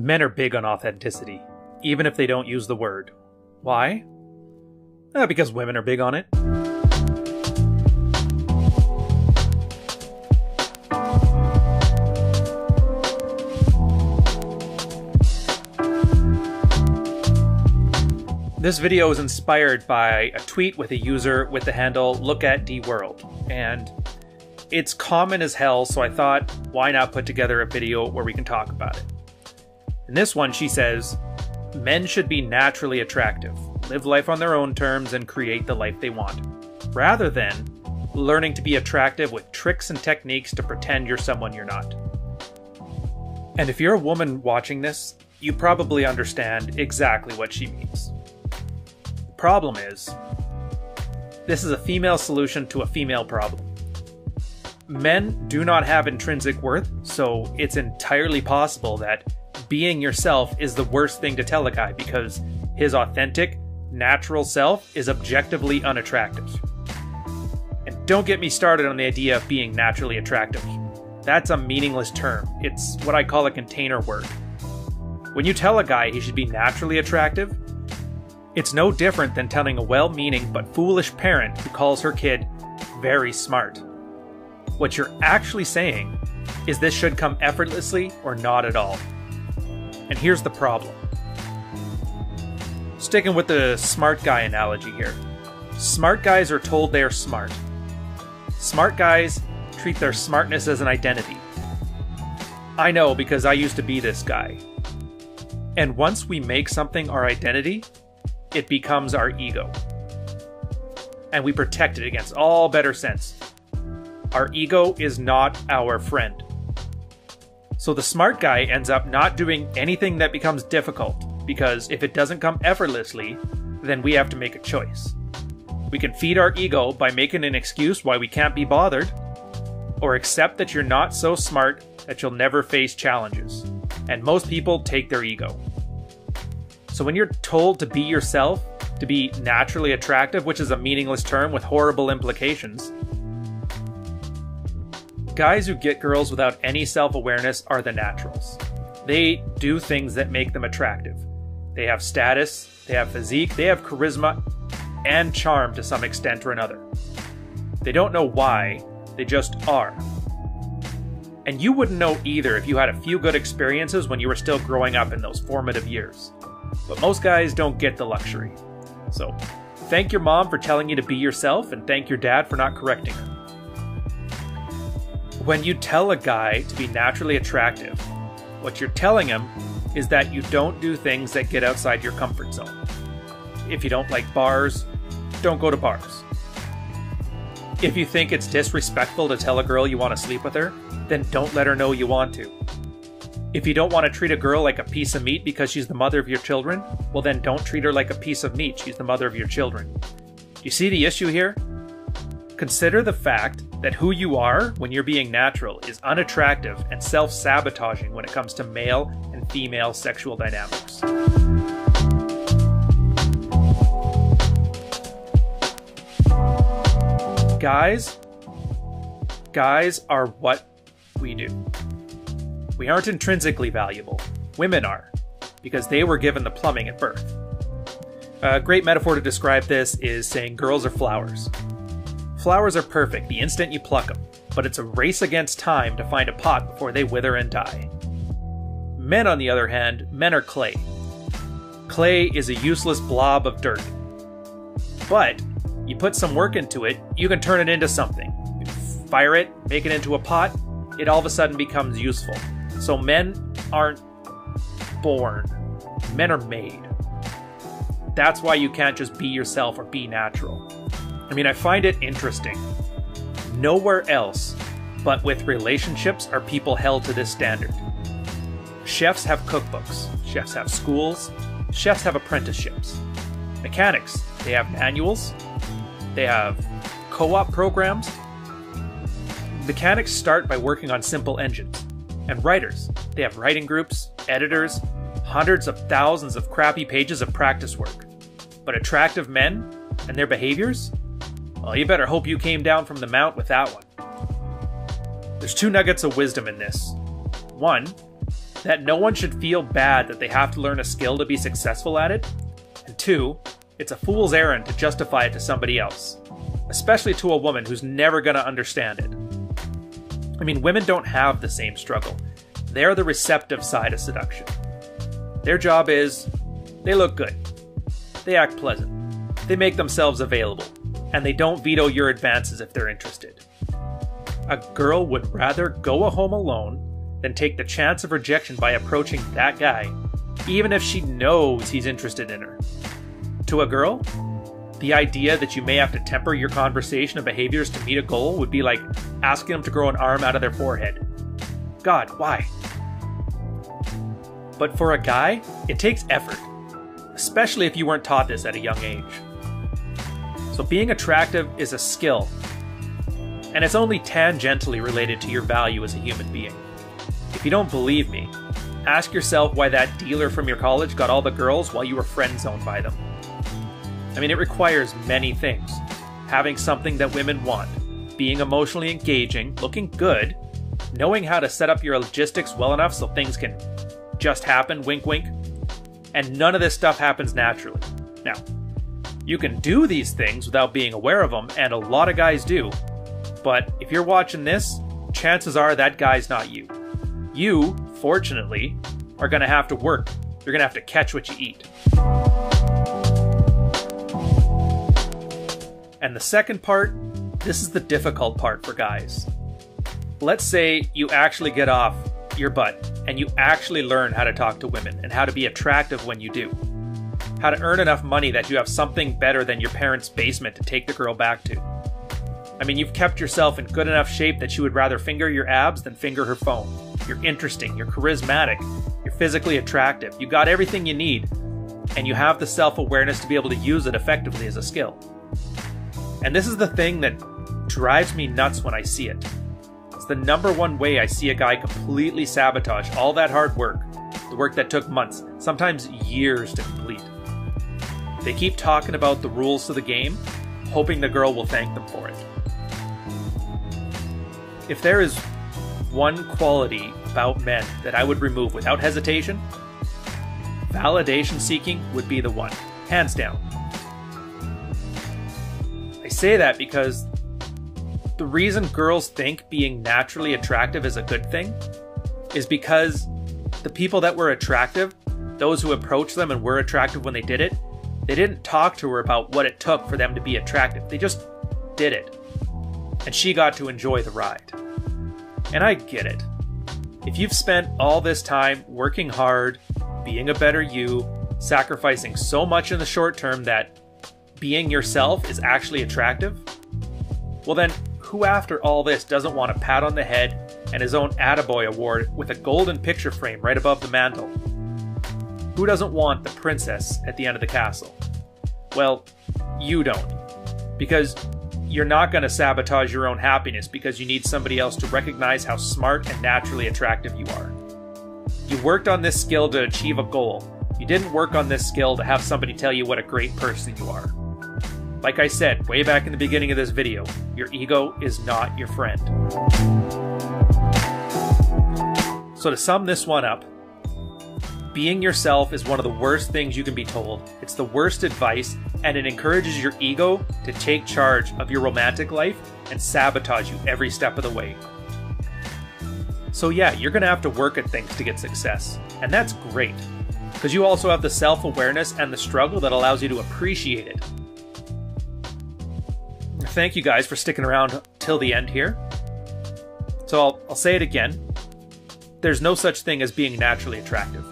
Men are big on authenticity, even if they don't use the word. Why? Because women are big on it. This video is inspired by a tweet with a user with the handle lookatdworld, and it's common as hell, so I thought, why not put together a video where we can talk about it? In this one, she says, men should be naturally attractive, live life on their own terms, and create the life they want, rather than learning to be attractive with tricks and techniques to pretend you're someone you're not. And if you're a woman watching this, you probably understand exactly what she means. The problem is, this is a female solution to a female problem. Men do not have intrinsic worth, so it's entirely possible that being yourself is the worst thing to tell a guy because his authentic, natural self is objectively unattractive. And don't get me started on the idea of being naturally attractive. That's a meaningless term. It's what I call a container word. When you tell a guy he should be naturally attractive, it's no different than telling a well-meaning but foolish parent who calls her kid very smart. What you're actually saying is this should come effortlessly or not at all. And here's the problem. Sticking with the smart guy analogy here. Smart guys are told they are smart. Smart guys treat their smartness as an identity. I know because I used to be this guy. And once we make something our identity, it becomes our ego. And we protect it against all better sense. Our ego is not our friend. So the smart guy ends up not doing anything that becomes difficult, because if it doesn't come effortlessly, then we have to make a choice. We can feed our ego by making an excuse why we can't be bothered, or accept that you're not so smart that you'll never face challenges. And most people take their ego. So when you're told to be yourself, to be naturally attractive, which is a meaningless term with horrible implications, guys who get girls without any self-awareness are the naturals. They do things that make them attractive. They have status, they have physique, they have charisma, and charm to some extent or another. They don't know why, they just are. And you wouldn't know either if you had a few good experiences when you were still growing up in those formative years. But most guys don't get the luxury. So, thank your mom for telling you to be yourself, and thank your dad for not correcting her. When you tell a guy to be naturally attractive, what you're telling him is that you don't do things that get outside your comfort zone. If you don't like bars, don't go to bars. If you think it's disrespectful to tell a girl you want to sleep with her, then don't let her know you want to. If you don't want to treat a girl like a piece of meat because she's the mother of your children, well then don't treat her like a piece of meat, she's the mother of your children. Do you see the issue here? Consider the fact that who you are when you're being natural is unattractive and self-sabotaging when it comes to male and female sexual dynamics. Guys are what we do. We aren't intrinsically valuable. Women are, because they were given the plumbing at birth. A great metaphor to describe this is saying girls are flowers. Flowers are perfect the instant you pluck them, but it's a race against time to find a pot before they wither and die. Men, on the other hand, men are clay. Clay is a useless blob of dirt. But you put some work into it, you can turn it into something. You fire it, make it into a pot, it all of a sudden becomes useful. So men aren't born, men are made. That's why you can't just be yourself or be natural. I mean, I find it interesting. Nowhere else but with relationships are people held to this standard. Chefs have cookbooks, chefs have schools, chefs have apprenticeships. Mechanics, they have manuals, they have co-op programs. Mechanics start by working on simple engines. And writers, they have writing groups, editors, hundreds of thousands of crappy pages of practice work. But attractive men and their behaviors? Well, you better hope you came down from the mount with that one. There's two nuggets of wisdom in this. One, that no one should feel bad that they have to learn a skill to be successful at it. And 2, it's a fool's errand to justify it to somebody else, especially to a woman who's never going to understand it. I mean, women don't have the same struggle. They're the receptive side of seduction. Their job is, they look good, they act pleasant, they make themselves available, and they don't veto your advances if they're interested. A girl would rather go home alone than take the chance of rejection by approaching that guy, even if she knows he's interested in her. To a girl, the idea that you may have to temper your conversation and behaviors to meet a goal would be like asking them to grow an arm out of their forehead. God, why? But for a guy, it takes effort, especially if you weren't taught this at a young age. So being attractive is a skill, and it's only tangentially related to your value as a human being. If you don't believe me, ask yourself why that dealer from your college got all the girls while you were friend-zoned by them. I mean, it requires many things. Having something that women want, being emotionally engaging, looking good, knowing how to set up your logistics well enough so things can just happen, wink wink, and none of this stuff happens naturally. Now, you can do these things without being aware of them, and a lot of guys do, but if you're watching this, chances are that guy's not you. You, fortunately, are going to have to work. You're going to have to catch what you eat. And the second part, this is the difficult part for guys. Let's say you actually get off your butt and you actually learn how to talk to women and how to be attractive when you do. How to earn enough money that you have something better than your parents' basement to take the girl back to. I mean, you've kept yourself in good enough shape that she would rather finger your abs than finger her phone. You're interesting, you're charismatic, you're physically attractive, you got everything you need, and you have the self-awareness to be able to use it effectively as a skill. And this is the thing that drives me nuts when I see it. It's the number one way I see a guy completely sabotage all that hard work, the work that took months, sometimes years to complete. They keep talking about the rules to the game, hoping the girl will thank them for it. If there is one quality about men that I would remove without hesitation, validation seeking would be the one, hands down. I say that because the reason girls think being naturally attractive is a good thing is because the people that were attractive, those who approached them and were attractive when they did it, they didn't talk to her about what it took for them to be attractive. They just did it. And she got to enjoy the ride. And I get it. If you've spent all this time working hard, being a better you, sacrificing so much in the short term that being yourself is actually attractive, well then, who after all this doesn't want a pat on the head and his own Attaboy award with a golden picture frame right above the mantle? Who doesn't want the princess at the end of the castle? Well, you don't. Because you're not going to sabotage your own happiness because you need somebody else to recognize how smart and naturally attractive you are. You worked on this skill to achieve a goal. You didn't work on this skill to have somebody tell you what a great person you are. Like I said way back in the beginning of this video, your ego is not your friend. So to sum this one up, being yourself is one of the worst things you can be told. It's the worst advice, and it encourages your ego to take charge of your romantic life and sabotage you every step of the way. So yeah, you're going to have to work at things to get success, and that's great, because you also have the self-awareness and the struggle that allows you to appreciate it. Thank you guys for sticking around till the end here. So I'll say it again. There's no such thing as being naturally attractive.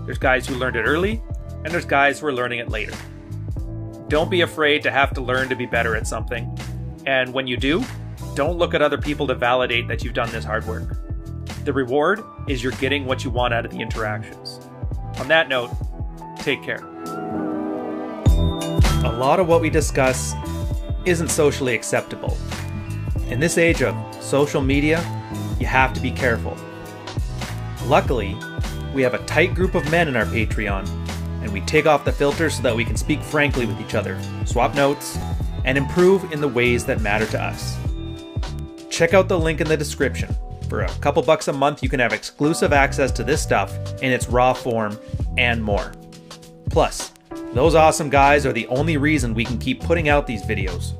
There's guys who learned it early, and there's guys who are learning it later. Don't be afraid to have to learn to be better at something. And when you do, don't look at other people to validate that you've done this hard work. The reward is you're getting what you want out of the interactions. On that note, take care. A lot of what we discuss isn't socially acceptable. In this age of social media, you have to be careful. Luckily, we have a tight group of men in our Patreon, and we take off the filters so that we can speak frankly with each other, swap notes, and improve in the ways that matter to us. Check out the link in the description For a couple bucks a month, you can have exclusive access to this stuff in its raw form and more. Plus, those awesome guys are the only reason we can keep putting out these videos.